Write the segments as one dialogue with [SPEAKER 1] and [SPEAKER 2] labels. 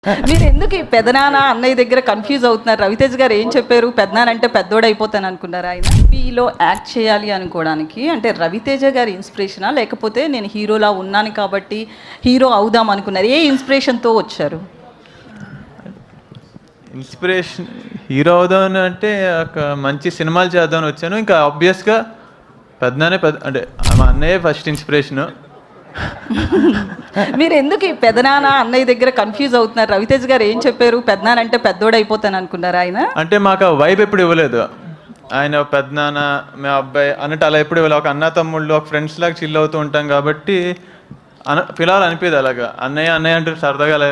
[SPEAKER 1] మీరు ఎందుకు ఈ పెదనాన్న అన్నయ్య దగ్గర కన్ఫ్యూజ్ అవుతున్నారు? రవితేజ్ గారు ఏం చెప్పారు? పెదనాన్న అంటే పెద్దోడు అయిపోతాను అనుకున్నారు. ఆయన టీవీలో యాక్ట్ చేయాలి అనుకోవడానికి అంటే రవితేజ గారి ఇన్స్పిరేషనా, లేకపోతే నేను హీరోలా ఉన్నాను కాబట్టి హీరో అవుదాం అనుకున్నారు? ఏ ఇన్స్పిరేషన్తో వచ్చారు?
[SPEAKER 2] ఇన్స్పిరేషన్ హీరో అవుదామని అంటే ఒక మంచి సినిమాలు చేద్దామని వచ్చాను. ఇంకా ఆబ్వియస్గా అంటే మా అన్నయ్య ఫస్ట్ ఇన్స్పిరేషను.
[SPEAKER 1] మీరు ఎందుకు ఈ పెదనాన్న అన్నయ్య దగ్గర కన్ఫ్యూజ్ అవుతున్నారు? రవితేజ్ గారు ఏం చెప్పారు? పెదనాన్న అంటే పెద్దోడు అయిపోతాను అనుకున్నారు. ఆయన
[SPEAKER 2] అంటే మాకు ఆ వైబ్ ఎప్పుడు ఇవ్వలేదు. ఆయన పెద్దనాన్న మా అబ్బాయి అన్నట్టు అలా ఎప్పుడు ఇవ్వలేదు. ఒక అన్న తమ్ముళ్ళు ఒక ఫ్రెండ్స్ లాగా చిల్ అవుతూ ఉంటాం కాబట్టి పిలవాలి అనిపిది అలాగా. అన్నయ్య అన్నయ్య అంటే సరదాగా అలా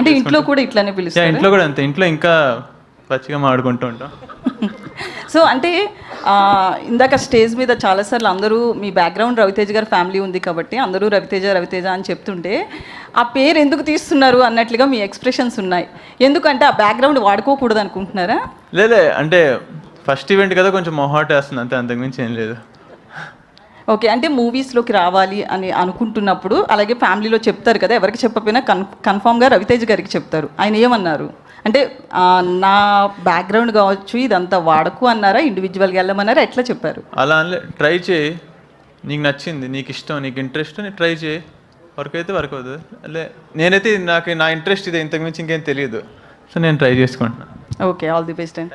[SPEAKER 1] అంటే ఇంట్లో కూడా ఇట్లానే పిలుస్తారు.
[SPEAKER 2] ఇంట్లో కూడా అంతే. ఇంట్లో ఇంకా పచ్చిగా మాడుకుంటూ ఉంటాం.
[SPEAKER 1] సో అంటే ఇందాక స్టేజ్ మీద చాలాసార్లు అందరూ మీ బ్యాక్గ్రౌండ్ రవితేజ్ గారి ఫ్యామిలీ ఉంది కాబట్టి అందరూ రవితేజ అని చెప్తుంటే ఆ పేరు ఎందుకు తీస్తున్నారు అన్నట్లుగా మీ ఎక్స్ప్రెషన్స్ ఉన్నాయి. ఎందుకంటే ఆ బ్యాక్గ్రౌండ్ వాడుకోకూడదు అనుకుంటున్నారా?
[SPEAKER 2] లేదే, అంటే ఫస్ట్ ఈవెంట్ కదా కొంచెం మొహాట్ వేస్తుంది అంతే, అంతకుమించి ఏం లేదు.
[SPEAKER 1] ఓకే, అంటే మూవీస్లోకి రావాలి అని అనుకుంటున్నప్పుడు అలాగే ఫ్యామిలీలో చెప్తారు కదా, ఎవరికి చెప్పకపోయినా కన్ఫామ్గా రవితేజ్ గారికి చెప్తారు. ఆయన ఏమన్నారు అంటే నా బ్యాక్గ్రౌండ్ కావచ్చు ఇదంతా వాడకు అన్నారా, ఇండివిజువల్గా వెళ్ళమన్నారా, ఎట్లా చెప్పారు?
[SPEAKER 2] అలా అనలే, ట్రై చేయి, నీకు నచ్చింది, నీకు ఇష్టం, నీకు ఇంట్రెస్ట్, నీ ట్రై చేయి, వర్క్ అయితే వర్క్ అవుతుంది. అలే నేనైతే నా ఇంట్రెస్ట్ ఇదే, ఇంతకుమించి ఇంకేం తెలియదు. సో నేను ట్రై చేసుకుంటున్నాను.
[SPEAKER 1] Okay, all the best and